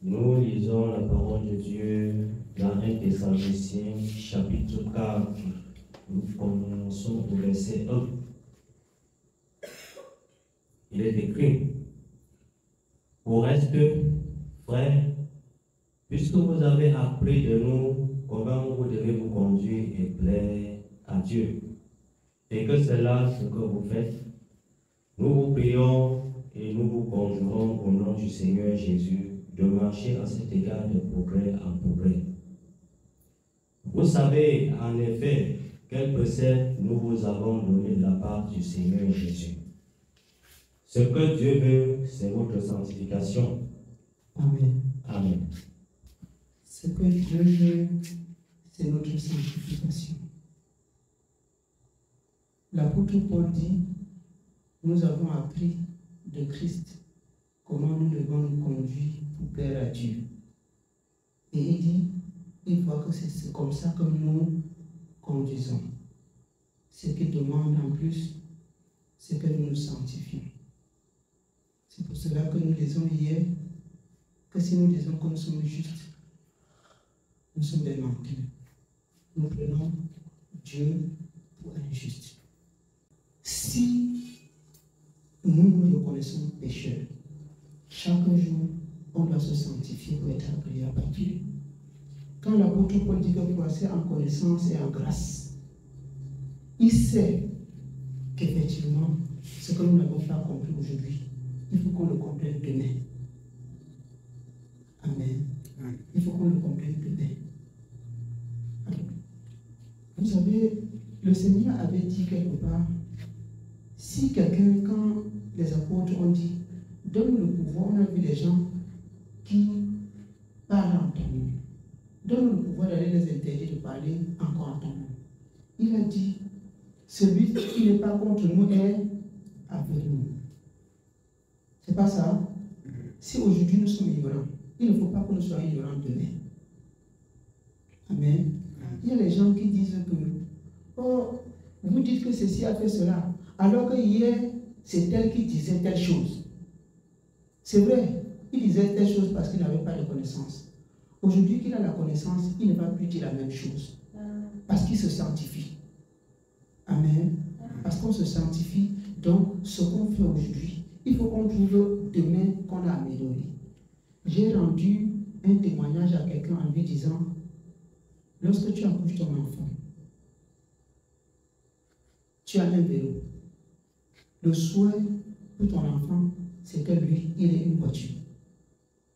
Nous lisons la parole de Dieu dans 1 Thessaloniciens, chapitre 4. Nous commençons au verset 1. Il est écrit: au reste, frères, puisque vous avez appris de nous comment vous devez vous conduire et plaire à Dieu, et que c'est là ce que vous faites, nous vous prions et nous vous conjurons au nom du Seigneur Jésus de marcher à cet égard de progrès en progrès. Vous savez en effet quel précepte nous vous avons donné de la part du Seigneur Jésus. Ce que Dieu veut, c'est votre sanctification. Amen. Amen. Ce que Dieu veut, c'est notre sanctification. L'apôtre Paul dit, nous avons appris de Christ comment nous devons nous conduire pour plaire à Dieu. Et il dit, il voit que c'est comme ça que nous conduisons. Ce qu'il demande en plus, c'est que nous nous sanctifions. C'est pour cela que nous disons hier que si nous disons que nous sommes justes, nous sommes des menteurs. Nous prenons Dieu pour injuste. Si nous nous reconnaissons pécheurs, chaque jour, on doit se sanctifier pour être agréable à Dieu. Quand l'apôtre Paul dit que pour passer en connaissance et en grâce, il sait qu'effectivement, ce que nous n'avons pas compris aujourd'hui, il faut qu'on le comprenne demain. Amen. Il faut qu'on le comprenne demain. Alors, vous savez, le Seigneur avait dit quelque part, si quelqu'un, quand les apôtres ont dit, donne le pouvoir, on a vu les gens qui parlent en ton nom. Donne le pouvoir d'aller les interdire de parler encore en ton nom. Il a dit, celui qui n'est pas contre nous est avec nous. C'est pas ça? Si aujourd'hui nous sommes ignorants, il ne faut pas que nous soyons ignorants demain. Amen. Il y a les gens qui disent que, oh, vous dites que ceci a fait cela, alors que hier, c'est elle qui disait telle chose. C'est vrai, il disait telle chose parce qu'il n'avait pas de connaissance. Aujourd'hui qu'il a la connaissance, il ne va plus dire la même chose. Parce qu'il se sanctifie. Amen. Parce qu'on se sanctifie, donc ce qu'on fait aujourd'hui, il faut qu'on trouve demain qu'on a amélioré. J'ai rendu un témoignage à quelqu'un en lui disant, lorsque tu accouches ton enfant, tu as un vélo. Le souhait pour ton enfant, c'est que lui, il ait une voiture.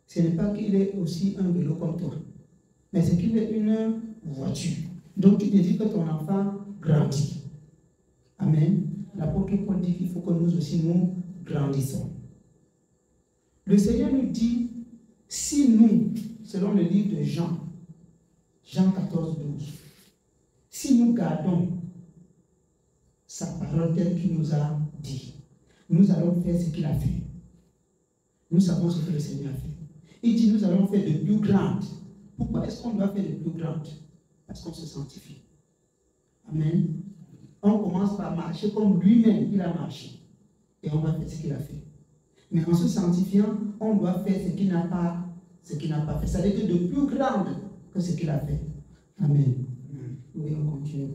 Ce n'est pas qu'il ait aussi un vélo comme toi, mais c'est qu'il ait une voiture. Donc tu désires que ton enfant grandisse. Amen. L'apôtre Paul dit qu'il faut que nous aussi nous grandissons. Le Seigneur nous dit, si nous, selon le livre de Jean 14, 12, si nous gardons sa parole telle qu'il nous a dit, nous allons faire ce qu'il a fait. Nous savons ce que le Seigneur a fait. Il dit, nous allons faire de plus grandes. Pourquoi est-ce qu'on doit faire de plus grandes? Parce qu'on se sanctifie. Amen. On commence par marcher comme lui-même, il a marché. Et on va faire ce qu'il a fait. Mais en se sanctifiant, on doit faire ce qu'il n'a pas fait. Ça veut dire de plus grande que ce qu'il a fait. Amen. Oui, on continue.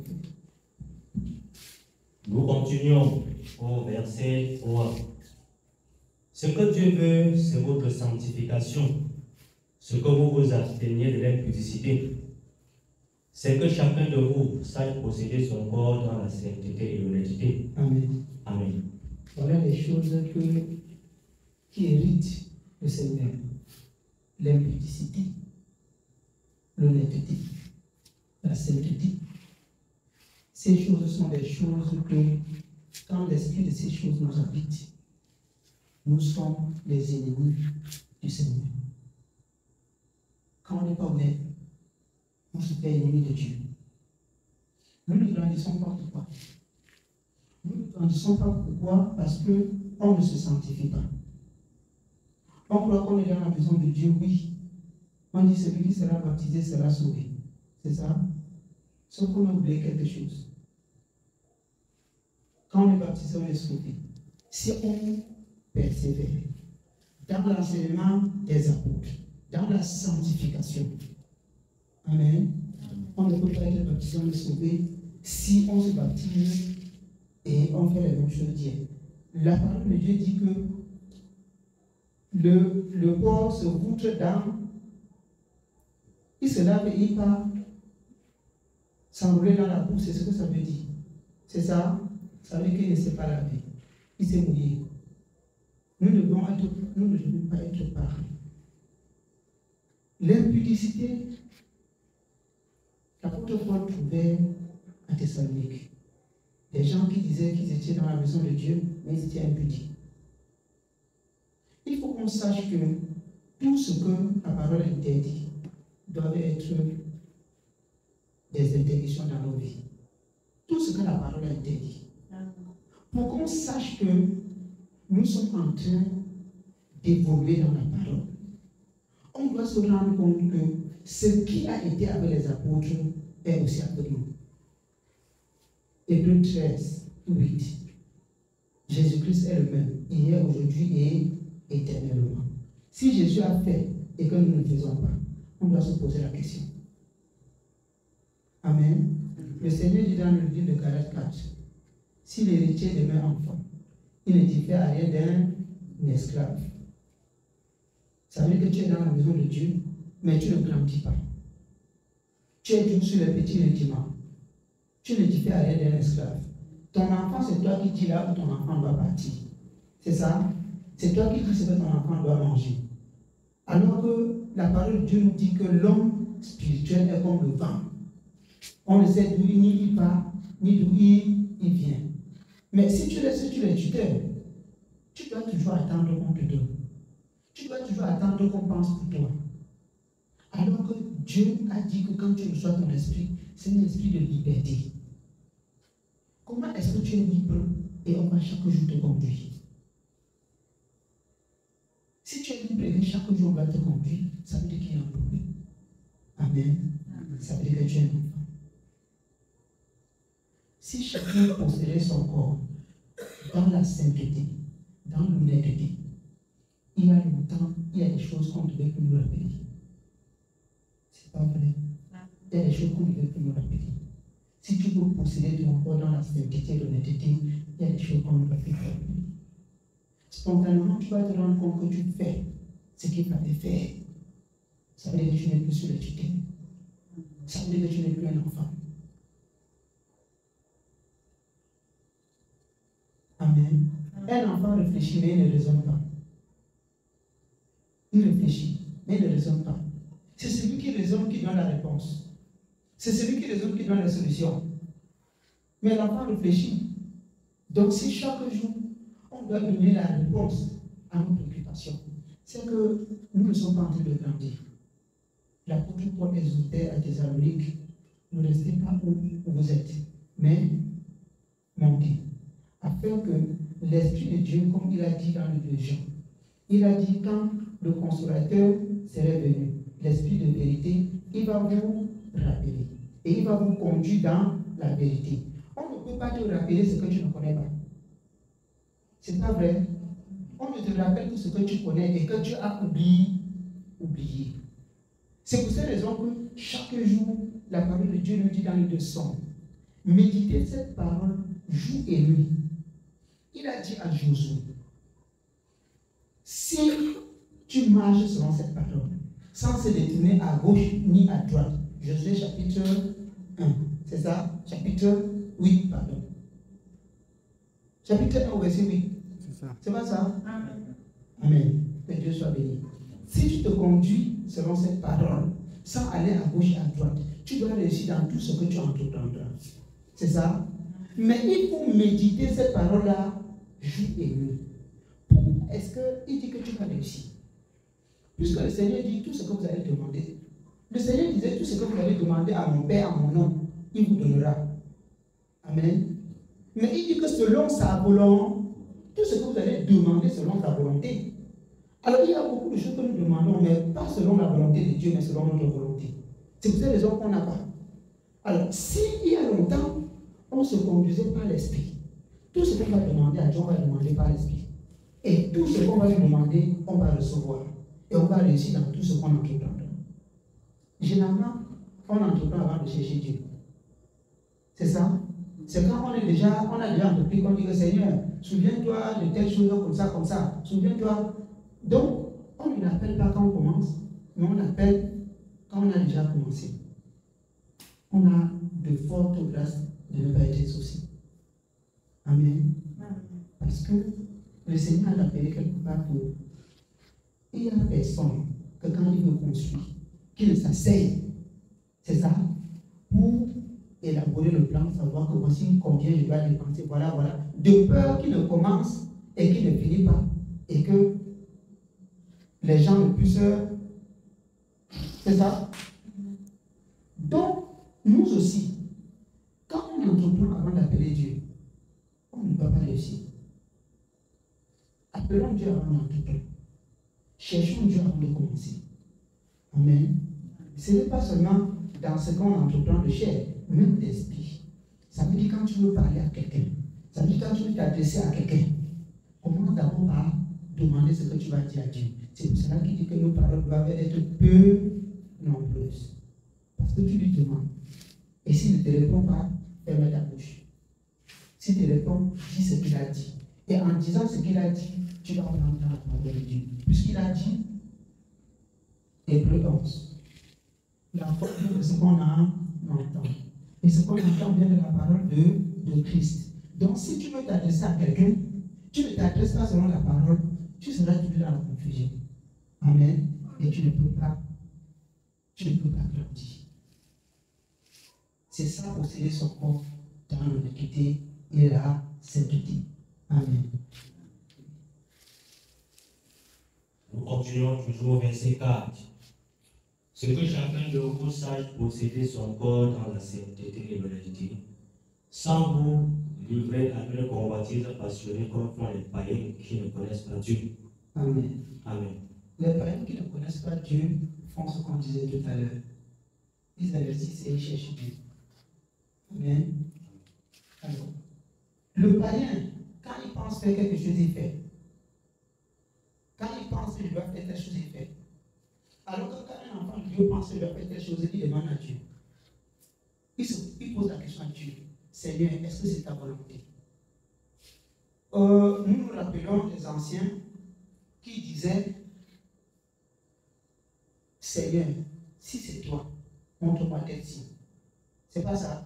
Nous continuons au verset 3. Ce que Dieu veut, c'est votre sanctification. Ce que vous vous absteniez de l'impudicité. C'est que chacun de vous sache posséder son corps dans la sainteté et l'honnêteté. Amen. Amen. Voilà les choses qui héritent le Seigneur. L'impudicité, l'honnêteté, la sainteté. Ces choses sont des choses que, quand l'esprit de ces choses nous habite, nous sommes les ennemis du Seigneur. Quand on n'est pas honnête, on se fait ennemi de Dieu. Nous ne grandissons pas pourquoi? Nous ne grandissons pas pourquoi? Parce qu'on ne se sanctifie pas. On croit qu'on est dans la maison de Dieu, oui. On dit celui qui sera baptisé sera sauvé. C'est ça? Sauf qu'on a oublié quelque chose. Quand on est baptisé, on est sauvé. Si on persévère dans l'enseignement des apôtres, dans la sanctification. Amen. On ne peut pas être baptisé, on est sauvé si on se baptise et on fait la même chose d'hier. La parole de Dieu dit que le porc se voutre dans, il se lave et il part s'enrouler dans la boue, c'est ce que ça veut dire. C'est ça? Ça veut dire qu'il ne s'est pas lavé. Il s'est mouillé. Nous ne devons pas être pareils. L'impudicité, l'apôtre Paul trouvait à Thessalonique des gens qui disaient qu'ils étaient dans la maison de Dieu, mais ils étaient impudiques. Il faut qu'on sache que tout ce que la parole interdit doit être des interdictions dans nos vies. Tout ce que la parole interdit. Pour qu'on sache que nous sommes en train d'évoluer dans la parole, on doit se rendre compte que ce qui a été avec les apôtres est aussi avec nous. Hébreux 13, 8. Jésus-Christ est le même, hier, aujourd'hui et éternellement. Si Jésus a fait et que nous ne faisons pas, on doit se poser la question. Amen. Le Seigneur dit dans le livre de Galates 4, si l'héritier demeure enfant, il ne diffère à rien d'un esclave. Ça veut dire que tu es dans la maison de Dieu, mais tu ne grandis pas. Tu es toujours sur les petits rudiments. Tu ne diffères à rien d'un esclave. Ton enfant, c'est toi qui dis là où ton enfant doit partir. C'est ça? C'est toi qui dis ce que ton enfant doit manger. Alors que la parole de Dieu nous dit que l'homme spirituel est comme le vent. On ne sait d'où il part, ni d'où il vient. Mais si tu laisses les tuteurs, tu dois toujours attendre qu'on te donne. Tu dois toujours attendre qu'on pense pour toi. Alors que Dieu a dit que quand tu reçois ton esprit, c'est un esprit de liberté. Comment est-ce que tu es libre et on va chaque jour te conduire? Si tu es libre et que chaque jour on va te conduire, ça veut dire qu'il y a un problème. Amen. Ça veut dire que tu es un enfant. Si chacun possédait son corps dans la sainteté, dans l'honnêteté, il y a longtemps, il y a des choses qu'on ne devait plus nous rappeler. C'est pas vrai. Il y a des choses qu'on ne devait plus nous rappeler. Si tu veux posséder ton corps dans la sainteté et l'honnêteté, il y a des choses qu'on ne devait plus te rappeler. Spontanément, tu vas te rendre compte que tu fais ce qu'il fallait faire. Ça veut dire que tu n'es plus sur le tutelle. Ça veut dire que tu n'es plus un enfant. Amen. Un enfant réfléchit, mais il ne raisonne pas. Il réfléchit, mais il ne raisonne pas. C'est celui qui raisonne qui donne la réponse. C'est celui qui raisonne qui donne la solution. Mais l'enfant réfléchit. Donc si chaque jour, on doit donner la réponse à nos préoccupations, c'est que nous ne sommes pas en train de grandir. L'apôtre Paul exhortait à Thessalonique, ne restez pas où vous êtes, mais montez. Afin que l'Esprit de Dieu, comme il a dit dans le 2 Jean, il a dit quand le Consolateur serait venu, l'Esprit de vérité, il va vous rappeler. Et il va vous conduire dans la vérité. On ne peut pas te rappeler ce que tu ne connais pas. C'est pas vrai. On ne te rappelle que ce que tu connais et que tu as oublié. C'est pour cette raison que chaque jour, la parole de Dieu nous dit dans le 200, méditez cette parole jour et nuit. Il a dit à Josué, si tu marches selon cette parole, sans se détourner à gauche ni à droite, Josué chapitre 1, c'est ça? Chapitre 8, pardon. Chapitre 1 au verset 8. C'est ça. C'est pas ça? Amen. Amen. Que Dieu soit béni. Si tu te conduis selon cette parole, sans aller à gauche et à droite, tu dois réussir dans tout ce que tu entreprendras. C'est ça? Mais il faut méditer cette parole-là jour et nuit. Est-ce qu'il dit que tu vas réussir? Puisque le Seigneur dit tout ce que vous allez demander. Le Seigneur disait tout ce que vous allez demander à mon Père, à mon nom, il vous donnera. Amen. Mais il dit que selon sa volonté, tout ce que vous allez demander selon sa volonté. Alors il y a beaucoup de choses que nous demandons, mais pas selon la volonté de Dieu, mais selon notre volonté. C'est pour cette raison qu'on n'a pas. Alors, s'il y a longtemps, on se conduisait par l'esprit. Tout ce qu'on va demander à Dieu, on va demander par l'esprit. Et tout ce qu'on va lui demander, on va recevoir. et on va réussir dans tout ce qu'on entreprend. Généralement, on entreprend avant de chercher Dieu. C'est ça? C'est quand on a déjà entrepris qu'on dit que Seigneur, souviens-toi de telle chose comme ça, souviens-toi. Donc, on ne l'appelle pas quand on commence, mais on l'appelle quand on a déjà commencé. On a de fortes grâces de ne pas être exaucé. Amen. Parce que le Seigneur a appelé quelque part pour. Il y a personne que quand il veut construire, qu'il s'asseye, c'est ça, pour élaborer le plan, savoir que voici combien je dois dépenser, voilà. De peur qu'il ne commence et qu'il ne finit pas, et que les gens ne puissent. C'est ça. Donc, nous aussi, quand on entreprend avant d'appeler Dieu, on ne va pas réussir. Appelons Dieu avant d'entreprendre. Cherchons Dieu avant de commencer. Amen. Ce n'est pas seulement dans ce qu'on entreprend de chair, même d'esprit. Ça veut dire quand tu veux parler à quelqu'un, ça veut dire quand tu veux t'adresser à quelqu'un, commence d'abord par demander ce que tu vas dire à Dieu. C'est pour cela qu'il dit que nos paroles doivent être peu nombreuses. Parce que tu lui demandes. Et s'il ne te répond pas, ferme ta bouche. S'il te répond, dis ce qu'il a dit. Et en disant ce qu'il a dit, tu vas entendre la parole de Dieu. Puisqu'il a dit, Hébreux 11, la forme de ce qu'on entend. Et ce qu'on entend vient de la parole de Christ. Donc si tu veux t'adresser à quelqu'un, tu ne t'adresses pas selon la parole, tu seras toujours dans la confusion. Amen. Et tu ne peux pas grandir. C'est ça, posséder son corps dans l'iniquité et la sainteté. Amen. Nous continuons toujours au verset 4. Ce que chacun de vous sache posséder son corps dans la sainteté et l'honnêteté, sans vous livrer à une convoitise passionnée comme font les païens qui ne connaissent pas Dieu. Amen. Amen. Les païens qui ne connaissent pas Dieu font ce qu'on disait tout à l'heure. Ils investissent et ils cherchent Dieu. Amen. Alors, le païen, quand il pense faire quelque chose, il fait. Quand il pense qu'il doit faire telle chose, il fait. Alors que quand un enfant de Dieu pense qu'il doit faire telle chose, il demande à Dieu. Il pose la question à Dieu. Seigneur, est-ce que c'est ta volonté? Nous nous rappelons des anciens qui disaient, Seigneur, si c'est toi, montre-moi tel signe. C'est pas ça.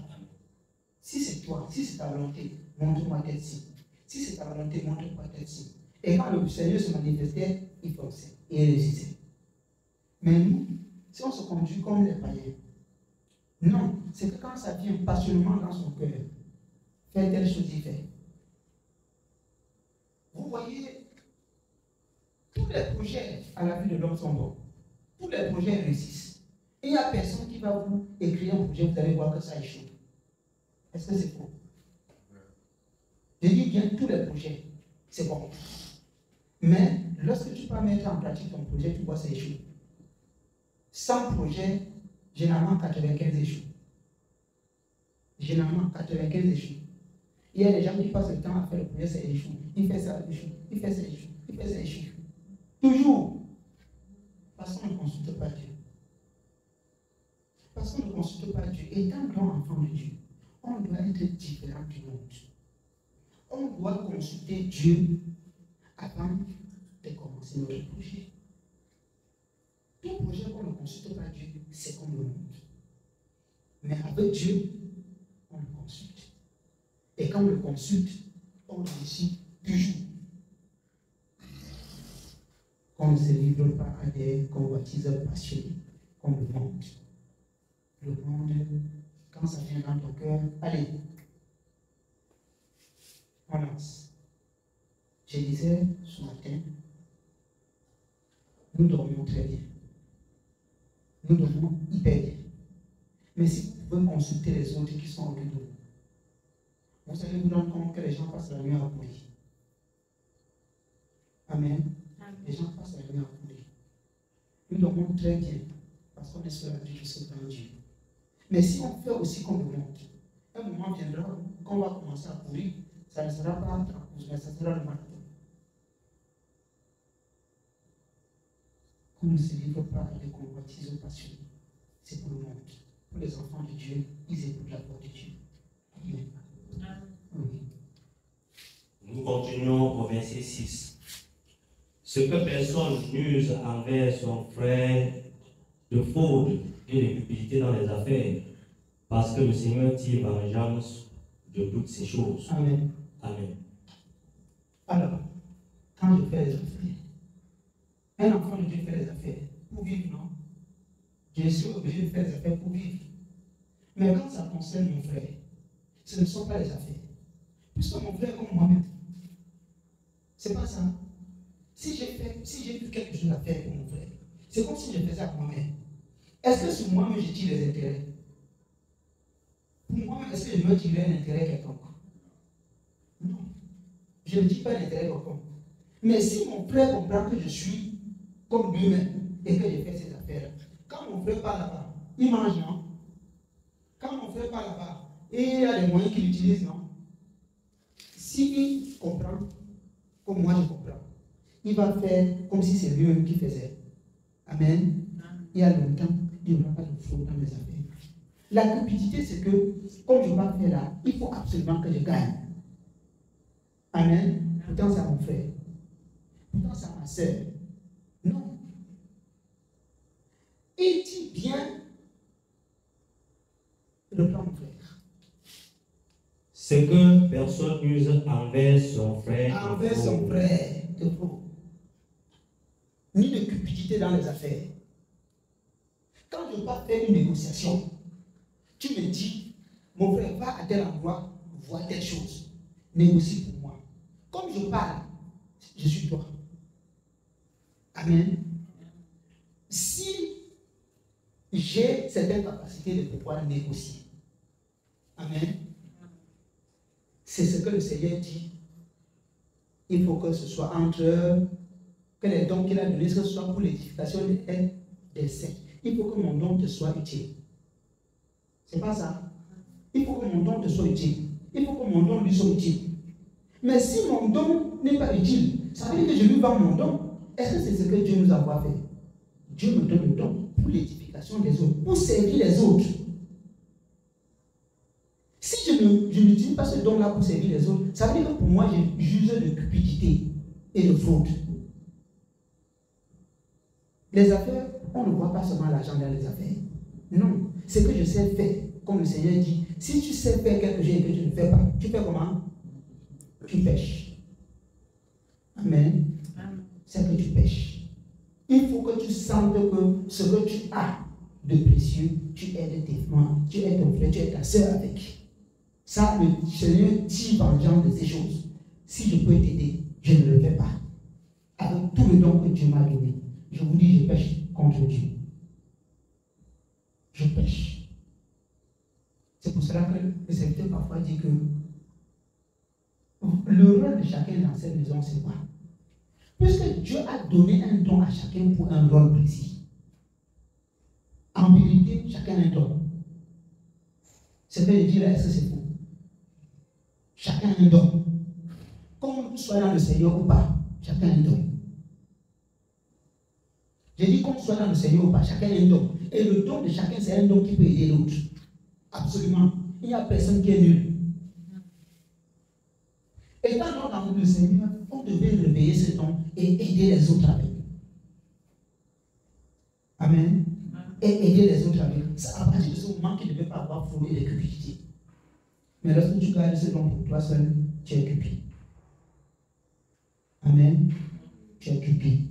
Si c'est toi, si c'est ta volonté, montre-moi tel signe. Si c'est ta volonté, montre-moi tel signe. Et quand le Seigneur se manifestait, il forçait, il réussissait. Mais nous, si on se conduit comme les païens, non, c'est que quand ça vient passionnément dans son cœur, faire telle chose, il fait. Vous voyez, tous les projets à la vie de l'homme sont bons. Tous les projets réussissent. Et il n'y a personne qui va vous écrire un projet, vous allez voir que ça échoue. Est-ce que c'est faux? Je dis bien tous les projets, c'est bon. Mais lorsque tu vas mettre en pratique ton projet, tu vois ça échoue. 100 projets, généralement 95 échouent. Généralement 95 échouent. Il y a des gens qui passent le temps à faire le projet, ça échoue. Il fait ça, échoue. Il fait ça, échoue. Il fait ça, échoue. Toujours. Parce qu'on ne consulte pas Dieu. Parce qu'on ne consulte pas Dieu. Étant grand enfant de Dieu, on doit être différent du monde. On doit consulter Dieu avant de commencer notre projet. Tout projet qu'on ne consulte pas Dieu, c'est comme le monde. Mais avec Dieu, on le consulte. Et quand on le consulte, on réussit toujours. On ne se livre pas à des convoitises passionnées comme le monde. Le monde, quand ça vient dans ton cœur, allez, on lance. Je disais ce matin, nous dormions très bien. Nous dormons hyper bien. Mais si vous pouvez consulter les autres qui sont autour de vous, vous allez vous rendre compte que les gens passent la nuit à courir. Amen. Les gens passent la nuit à courir. Nous dormons très bien parce qu'on est sur la vie de ce grand Dieu. Mais si on fait aussi comme le monde, un moment viendra qu'on va commencer à courir, ça ne sera pas un trapèze, mais ça sera le marathon. On ne se livre pas à des convoitises passionnées. C'est pour le monde. Pour les enfants de Dieu, ils écoutent la voix de Dieu. Amen. Oui. Nous continuons au verset 6. Ce que personne n'use envers son frère de fraude et de cupidité dans les affaires, parce que le Seigneur tire vengeance de toutes ces choses. Amen. Amen. Alors, quand je fais les affaires, un enfant de Dieu fait les affaires pour vivre, non? Je suis obligé de faire les affaires pour vivre. Mais quand ça concerne mon frère, ce ne sont pas les affaires. Puisque mon frère est comme moi-même. C'est pas ça. Si j'ai eu quelque chose à faire pour mon frère, c'est comme si je faisais à moi-même. Est-ce que sur moi-même je tire les intérêts? Pour moi-même, est-ce que je me tirer un intérêt quelconque? Non. Je ne dis pas l'intérêt quelconque. Mais si mon frère comprend que je suis comme lui-même et que je fais ces affaires, quand mon frère part là-bas, il mange, non? Quand mon frère part là-bas, et il y a des moyens qu'il utilise, non? S'il comprend, comme moi je comprends, il va faire comme si c'est lui-même qui faisait. Amen. Il y a longtemps, il n'y aura pas de fraude dans mes affaires. La cupidité, c'est que, comme je vais faire là, il faut absolument que je gagne. Amen. Pourtant, c'est à mon frère. Pourtant, c'est à ma soeur. Non. Il dit bien, reprends mon frère. Ce que personne n'use envers son frère. Envers son frère, de fraude. Ni de cupidité dans les affaires. Quand je pars faire une négociation, tu me dis, mon frère, va à tel endroit, vois telle chose. Négocie pour moi. Comme je parle, je suis toi. Amen. Si j'ai certaines capacités de pouvoir négocier, amen, c'est ce que le Seigneur dit. Il faut que ce soit entre, que les dons qu'il a donnés, que ce soit pour l'édification des saints. Il faut que mon don te soit utile. C'est pas ça. Il faut que mon don te soit utile. Il faut que mon don lui soit utile. Mais si mon don n'est pas utile, ça veut dire que je lui vends mon don. Est-ce que c'est ce que Dieu nous a fait? Dieu me donne le don pour l'édification des autres, pour servir les autres. Si je n'utilise pas ce don-là pour servir les autres, ça veut dire que pour moi, je juge de cupidité et de fraude. Les affaires, on ne voit pas seulement l'argent dans les affaires. Non, ce que je sais faire, comme le Seigneur dit, si tu sais faire quelque chose et que tu ne fais pas, tu fais comment? Tu pêches. Amen. C'est que tu pêches. Il faut que tu sentes que ce que tu as de précieux, tu aides tes frères, tu aides ton frère, tu aides ta soeur avec. Ça, le Seigneur tire vengeance de ces choses. Si je peux t'aider, je ne le fais pas. Avec tout le don que Dieu m'a donné, je vous dis, je pêche contre Dieu. Je pêche. C'est pour cela que le serviteur parfois dit que le rôle de chacun dans cette maison, c'est quoi? Puisque Dieu a donné un don à chacun pour un rôle précis. En vérité, chacun a un don. C'est fait de dire, est-ce que c'est faux? Chacun a un don. Qu'on soit dans le Seigneur ou pas, chacun a un don. J'ai dit qu'on soit dans le Seigneur ou pas, chacun a un don. Et le don de chacun, c'est un don qui peut aider l'autre. Absolument. Il n'y a personne qui est nul. Étant dans le Seigneur, on devait réveiller ce don et aider les autres avec. Amen. Et aider les autres avec. C'est à partir de ce moment qu'il ne devait pas avoir foulé les cupidités. Mais lorsque tu gardes ce don pour toi seul, tu es cupide. Amen. Tu es cupide.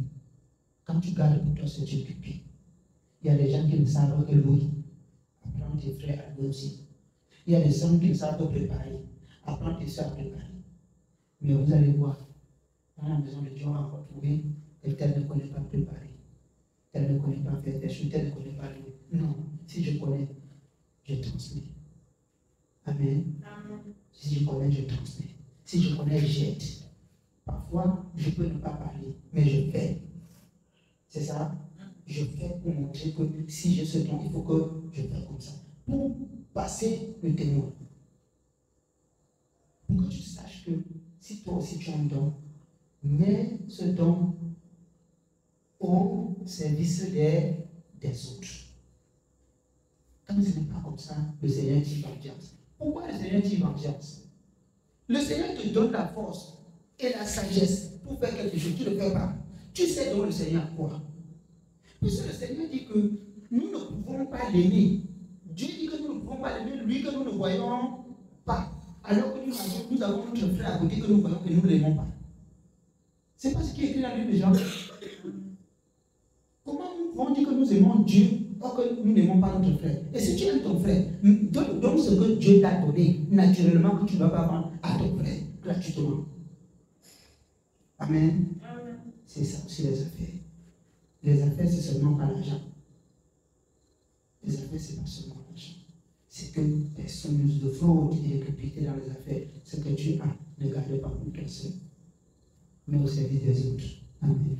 Quand tu gardes pour toi seul, tu es cupide. Il y a des gens qui ne savent que louer. Apprends tes frères à louer aussi. Il y a des hommes qui ne savent que préparer. Apprends tes soeurs à préparer. Mais vous allez voir, dans la maison de Dieu, on va retrouver et tel ne connaît pas préparer. Tel ne connaît pas faire des choses, tel ne connaît pas louer. Non, si je connais, je transmets. Amen. Si je connais, je transmets. Si je connais, j'aide. Parfois, je peux ne pas parler, mais je fais. C'est ça? Je fais pour montrer que si j'ai ce don, il faut que je fasse comme ça. Pour passer le témoin. Pour que tu saches que si toi aussi tu as un don, mets ce don au service des autres. Quand ce n'est pas comme ça, le Seigneur dit vengeance. Pourquoi le Seigneur dit vengeance? Le Seigneur te donne la force et la sagesse pour faire quelque chose. Tu ne le fais pas. Tu sais donc le Seigneur quoi? Puisque le Seigneur dit que nous ne pouvons pas l'aimer. Dieu dit que nous ne pouvons pas l'aimer, lui que nous ne voyons pas. Alors que nous avons notre frère à côté que nous voyons que nous ne l'aimons pas. C'est pas ce qui est écrit dans le livre de Jean. Comment nous pouvons dire que nous aimons Dieu or que nous n'aimons pas notre frère? Et si tu aimes ton frère, donne ce que Dieu t'a donné naturellement que tu ne dois pas vendre à ton frère gratuitement. Amen. C'est ça aussi les affaires. Les affaires, c'est seulement pas l'argent. Les affaires, c'est pas seulement l'argent. C'est que personne n'use de fraude et de cupidité dans les affaires. Ce que tu as, ne garde pas pour toi seul, mais au service des autres. Amen.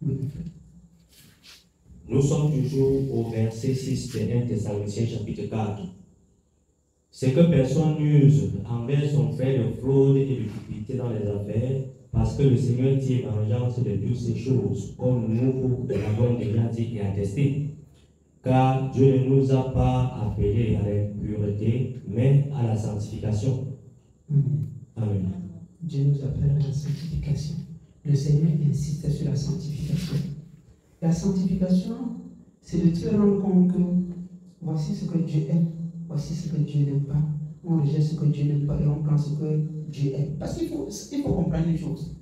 Oui, mon frère. Nous sommes toujours au verset 6 de 1 Thessaloniciens chapitre 4. C'est que personne n'use envers son frère de fraude et de cupidité dans les affaires, parce que le Seigneur tire vengeance de toutes ces choses, comme nous vous l'avons déjà dit et attesté. Car Dieu ne nous a pas appelés à l'impureté, mais à la sanctification. Amen. Dieu nous appelle à la sanctification. Le Seigneur insiste sur la sanctification. La sanctification, c'est de te rendre compte que voici ce que Dieu aime, voici ce que Dieu n'aime pas. On rejette ce que Dieu n'aime pas et on prend ce que Dieu aime. Parce qu'il faut comprendre une chose.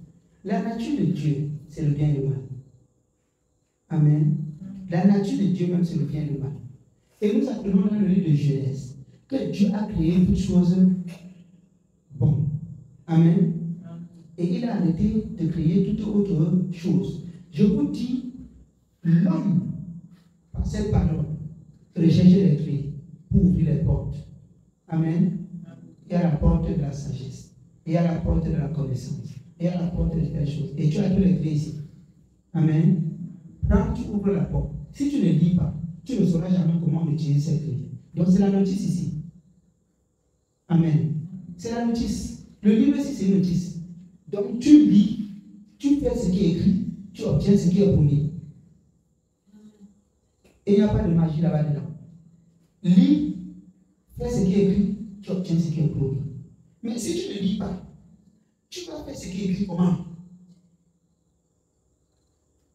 La nature de Dieu, c'est le bien et le mal. Amen. La nature de Dieu même, c'est le bien et le mal. Et nous apprenons dans le livre de Genèse que Dieu a créé toutes choses bonnes. Amen. Et il a arrêté de créer toute autre chose. Je vous dis, l'homme, par cette parole, recherchait les clés pour ouvrir les portes. Amen. Il y a la porte de la sagesse. Il y a la porte de la connaissance. Il y a la porte de telle chose. Et tu as toutes les clés ici. Amen. Prends, tu ouvres la porte. Si tu ne lis pas, tu ne sauras jamais comment utiliser cette clé. Donc c'est la notice ici. Amen. C'est la notice. Le livre ici, c'est une notice. Donc tu lis, tu fais ce qui est écrit, tu obtiens ce qui est promis. Et il n'y a pas de magie là-bas dedans. Lis, fais ce qui est écrit, tu obtiens ce qui est promis. Mais si tu ne lis pas, tu vas faire ce qui est écrit comment?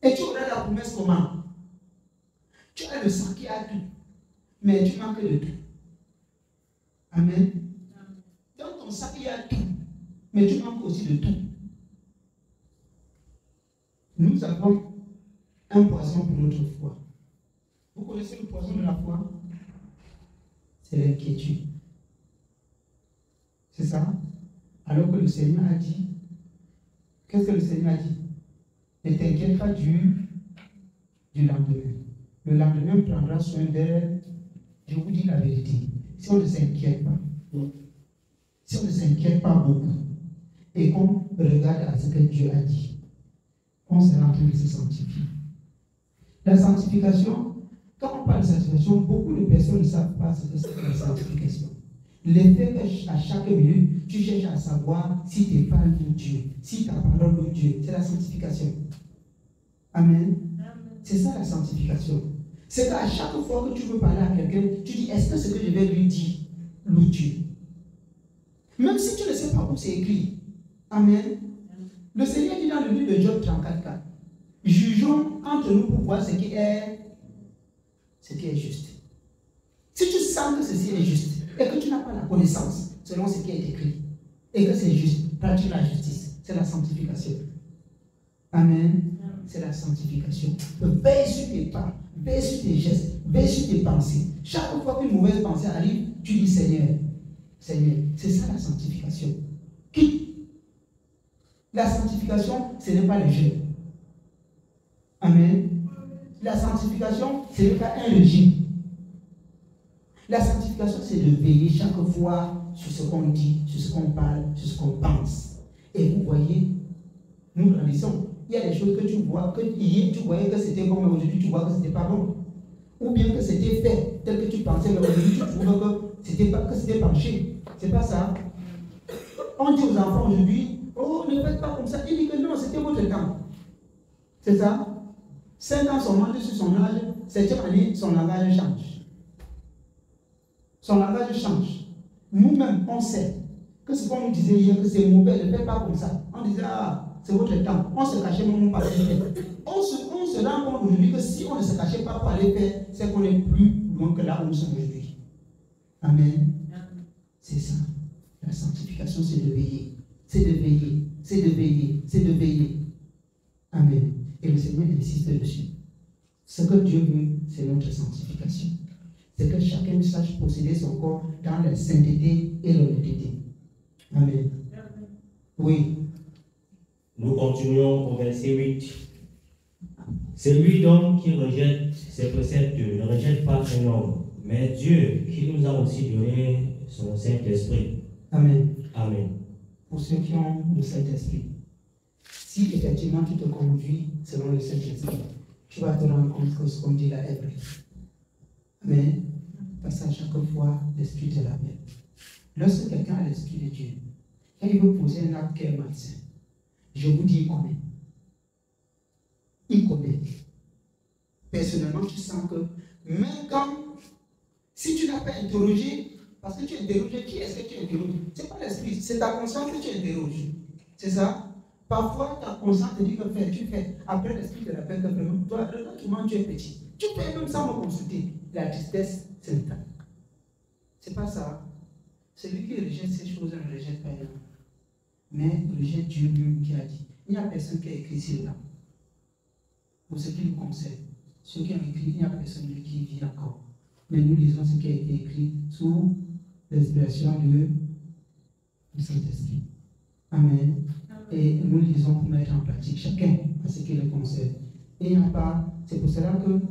Et tu auras la promesse comment? Tu as le sang qui a tout, mais tu manques de tout. Amen. Dans ton sang, il y a tout, mais tu manques aussi de tout. Nous avons un poison pour notre foi. Vous connaissez le poison de la foi? C'est l'inquiétude. C'est ça? Alors que le Seigneur a dit, qu'est-ce que le Seigneur a dit? Ne t'inquiète pas du lendemain. Le lendemain prendra soin d'elle. Je vous dis la vérité. Si on ne s'inquiète pas, si on ne s'inquiète pas beaucoup, et qu'on regarde à ce que Dieu a dit, on sera en train de se sanctifier. La sanctification, quand on parle de sanctification, beaucoup de personnes ne savent pas ce que c'est que la sanctification. L'effet qu'à chaque minute, tu cherches à savoir si tu parles de Dieu, si ta parole de Dieu, c'est la sanctification. Amen. C'est ça la sanctification. C'est qu'à chaque fois que tu veux parler à quelqu'un, tu dis, est-ce que ce que je vais lui dire loue Dieu? Même si tu ne sais pas où c'est écrit. Amen. Le Seigneur dit dans le livre de Job 34:4, jugeons entre nous pour voir ce qui est juste. Si tu sens que ceci est juste et que tu n'as pas la connaissance selon ce qui est écrit et que c'est juste, pratique la justice, c'est la sanctification. Amen. C'est la sanctification. Veille sur tes pas, veille sur tes gestes, veille sur tes pensées. Chaque fois qu'une mauvaise pensée arrive, tu dis Seigneur, Seigneur, c'est ça la sanctification. Quitte. La sanctification, ce n'est pas le jeûne. Amen. La sanctification, ce n'est pas un régime. La sanctification, c'est de veiller chaque fois sur ce qu'on dit, sur ce qu'on parle, sur ce qu'on pense. Et vous voyez, nous grandissons. Il y a des choses que tu vois, que hier tu voyais que c'était bon, mais aujourd'hui tu vois que ce n'était pas bon. Ou bien que c'était fait tel que tu pensais, mais aujourd'hui tu trouves que c'était penché. C'est pas ça. On dit aux enfants aujourd'hui, oh, ne faites pas comme ça. Il dit que non, c'était votre temps. C'est ça. 5 ans sont montés sur son âge, 7e année, son langage change. Son langage change. Nous-mêmes, on sait que ce qu'on nous disait hier, que c'est mauvais, ne faites pas comme ça. On disait, ah, c'est votre temps. On se cachait même pas aller faire. On se rend compte aujourd'hui que si on ne se cachait pas pour aller faire, c'est qu'on est plus loin que là où nous sommes aujourd'hui. Amen. C'est ça. La sanctification, c'est de veiller. C'est de veiller. C'est de veiller. C'est de veiller. Amen. Et le Seigneur insiste dessus. Ce que Dieu veut, c'est notre sanctification. C'est que chacun sache posséder son corps dans la sainteté et l'honnêteté. Amen. Oui. Nous continuons au verset 8. Celui donc qui rejette ses préceptes ne rejette pas un homme, mais Dieu qui nous a aussi donné son Saint-Esprit. Amen. Amen. Pour ceux qui ont le Saint-Esprit, si effectivement tu te conduis selon le Saint-Esprit, tu vas te rendre compte que ce qu'on dit là est vrai. Amen. Parce qu'à chaque fois, l'Esprit te l'appelle. Lorsque quelqu'un a l'Esprit de Dieu, quand il veut poser un acte qui est malsain, je vous dis, il connaît. Il connaît. Personnellement, tu sens que même quand, si tu n'as pas interrogé, parce que tu interroges, qui est-ce que tu interroges? Ce n'est pas l'esprit, c'est ta conscience que tu interroges. C'est ça? Parfois, ta conscience te dit que fais, tu fais. Après, l'esprit te rappelle que vraiment, toi, tu es petit. Tu fais même sans me consulter. La tristesse, c'est le temps. C'est pas ça. Celui qui rejette ces choses ne rejette pas l'homme. Mais rejette Dieu lui qui a dit. Il n'y a personne qui a écrit cela. Pour ce qui nous concerne, ceux qui ont écrit, il n'y a personne qui vit encore. Mais nous lisons ce qui a été écrit sous l'inspiration du Saint-Esprit. Amen. Et nous lisons pour mettre en pratique chacun à ce qui le concerne. Et il n'y a pas, c'est pour cela que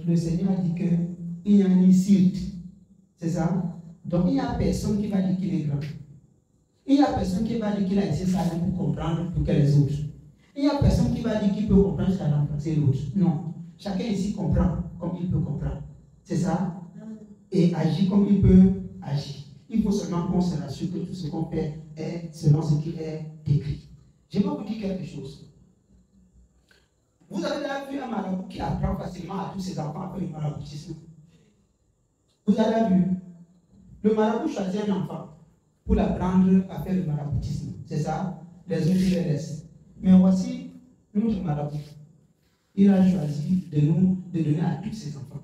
le Seigneur a dit qu'il n'y a ni silte. C'est ça? Donc il n'y a personne qui va dire qu'il est grand. Il n'y a personne qui va dire qu'il a essayé ça pour comprendre plus que les autres. Il n'y a personne qui va dire qu'il peut comprendre jusqu'à remplacer l'autre. Non. Chacun ici comprend comme il peut comprendre. C'est ça? Et agit comme il peut agir. Il faut seulement qu'on se rassure que tout ce qu'on fait est selon ce qui est décrit. Je vais vous dire quelque chose. Vous avez déjà vu un marabout qui apprend facilement à tous ses enfants à faire le maraboutisme. Vous avez vu? Le marabout choisit un enfant pour l'apprendre à faire le maraboutisme. C'est ça? Les autres, ils les laissent. Mais voici notre marabout. Il a choisi de donner à tous ses enfants.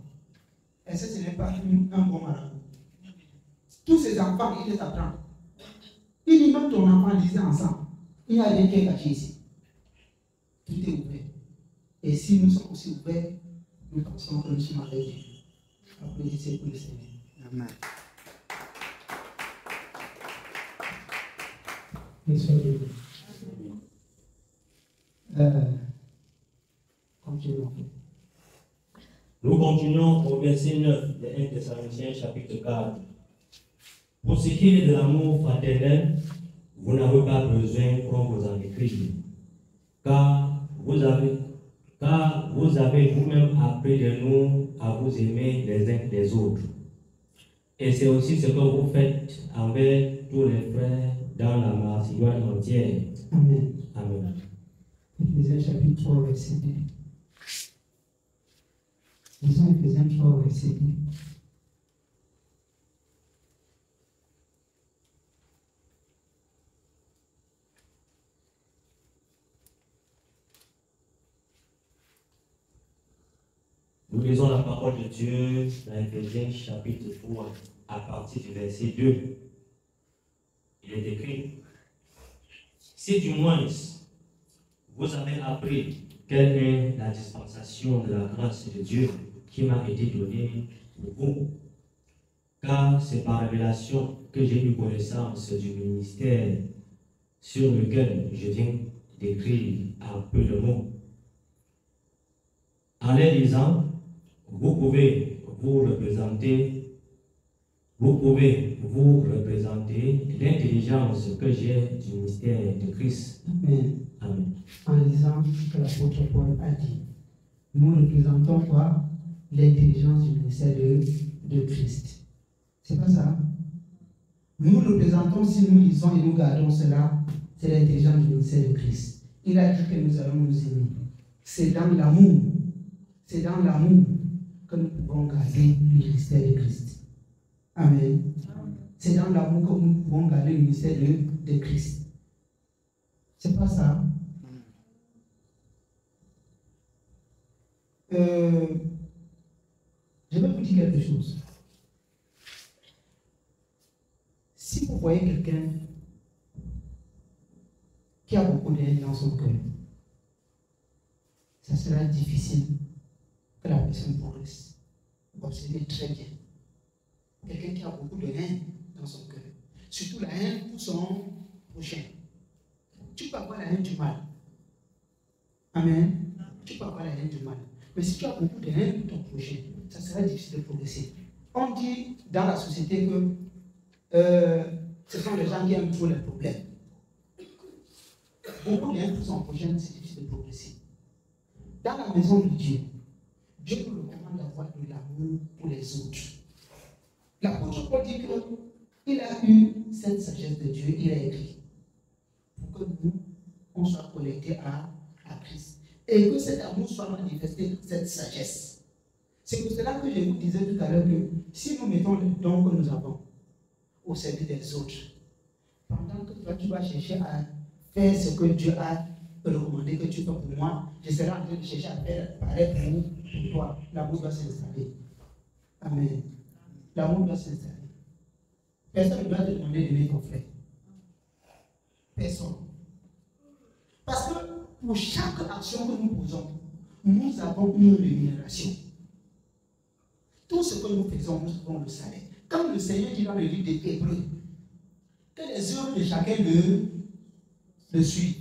Est-ce que ce n'est pas un bon marabout? Tous ses enfants, il les apprend. Il dit même ton enfant, lisez ensemble. Il n'y a rien qui est caché ici. Tout est ouvert. Et si nous sommes aussi ouverts, nous pensons que nous sommes avec Dieu. Applaudissez pour le Seigneur. Amen. Continuons. Nous continuons au verset 9 de 1 Thessaloniciens chapitre 4. Pour ce qui est de l'amour fraternel, vous n'avez pas besoin qu'on vous en écrive, car vous avez vous-même appris de nous à vous aimer les uns les autres. Et c'est aussi ce que vous faites envers tous les frères dans la Macédoine entière. Amen. Amen. Éphésiens chapitre 3, verset 2. Lisons Éphésiens 3, verset 2. Nous lisons la parole de Dieu dans Éphésiens chapitre 3, à partir du verset 2. Il est écrit: si du moins vous avez appris quelle est la dispensation de la grâce de Dieu qui m'a été donnée pour vous, car c'est par révélation que j'ai eu connaissance du ministère sur lequel je viens d'écrire en peu de mots. En les lisant, vous pouvez vous représenter l'intelligence que j'ai du mystère de Christ. Amen. Amen. En lisant ce que l'apôtre Paul a dit, nous représentons quoi? L'intelligence du ministère de Christ. C'est pas ça? Nous représentons, si nous lisons et nous gardons cela, c'est l'intelligence du ministère de Christ. Il a dit que nous allons nous aimer. C'est dans l'amour. C'est dans l'amour que nous pouvons garder le ministère de Christ. Amen. C'est dans l'amour que nous pouvons garder le ministère de Christ. C'est pas ça. Je vais vous dire quelque chose. Si vous voyez quelqu'un qui a beaucoup de haine dans son cœur, ça sera difficile que la personne progresse. Vous observez très bien. Quelqu'un qui a beaucoup de haine dans son cœur, surtout la haine pour son prochain. Tu peux avoir la haine du mal. Amen. Tu peux avoir la haine du mal. Mais si tu as beaucoup de haine pour ton prochain, ça sera difficile de progresser. On dit dans la société que ce sont les gens qui aiment trop les problèmes. Beaucoup de haine pour son prochain, c'est difficile de progresser. Dans la maison de Dieu, Dieu nous recommande d'avoir de l'amour pour les autres. L'apôtre Paul dit qu'il a eu cette sagesse de Dieu, il a écrit pour que nous, on soit connectés à Christ. Et que cet amour soit manifesté dans cette sagesse. C'est pour cela que je vous disais tout à l'heure que si nous mettons le don que nous avons au service des autres, pendant que toi tu vas chercher à faire ce que Dieu a recommandé que tu fais pour moi, je serai en train de chercher à faire pareil pour toi. L'amour doit s'installer. Amen. L'amour doit s'installer. Personne ne doit te demander d'aimer ton frère. Personne. Parce que pour chaque action que nous posons, nous avons une rémunération. Tout ce que nous faisons, nous avons le salaire. Comme le Seigneur dit dans le livre des Hébreux, que les œuvres de chacun le suivent.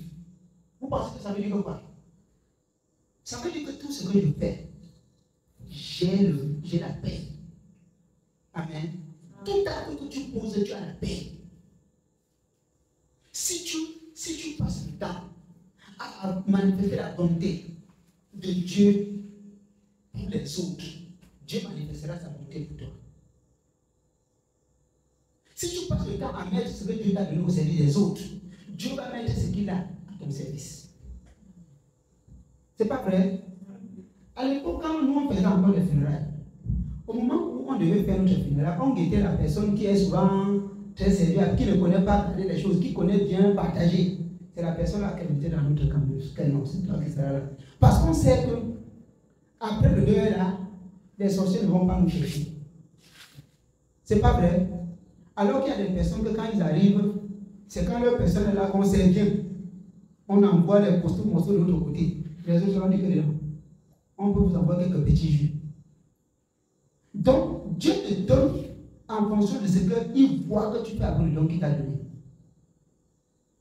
Vous pensez que ça veut dire quoi? Ça veut dire que tout ce que je fais, j'ai la paix. Amen. Tout acte que tu poses, tu as la paix. Si tu passes le temps à manifester la bonté de Dieu pour les autres, Dieu manifestera sa bonté pour toi. Si tu passes le temps à mettre ce que Dieu t'a donné au service des autres, Dieu va mettre ce qu'il a à ton service. C'est pas vrai? À l'époque, quand nous on faisait encore les funérailles, au moment où on devait faire notre funérailles, on guettait la personne qui est souvent très serviable, qui ne connaît pas les choses, qui connaît bien partager. C'est la personne là qu'elle mettait dans notre campus. Non, c'est toi qui sera là. Parce qu'on sait que après le deuil là, les sorciers ne vont pas nous chercher. C'est pas vrai? Alors qu'il y a des personnes que quand ils arrivent, c'est quand leur personne est là qu'on sait bien. On envoie les costumes morceaux de l'autre côté. Les autres vont dire que on peut vous envoyer quelques petits jus. Donc, Dieu te donne en fonction de ce qu'il voit que tu peux avoir le don qu'il t'a donné.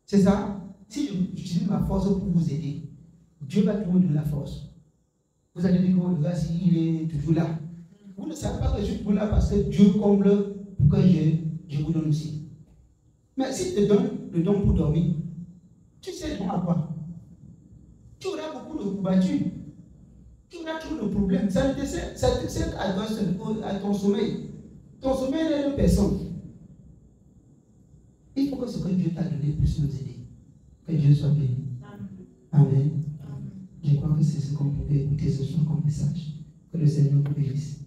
C'est ça? Si j'utilise ma force pour vous aider, Dieu va toujours donner la force. Vous allez dire que le gars, il est toujours là. Vous ne savez pas que je suis toujours là parce que Dieu comble pour que je vous donne aussi. Mais s'il te donne le don pour dormir, tu sais le don à quoi? Tu auras beaucoup de courbatures. Tu auras toujours de problèmes. Ça te sert à ton sommeil. Ton sommeil n'est de personne. Il faut que ce que Dieu t'a donné puisse nous aider. Que Dieu soit béni. Amen. Je crois que c'est ce qu'on pouvait écouter ce soir comme message. Que le Seigneur vous bénisse.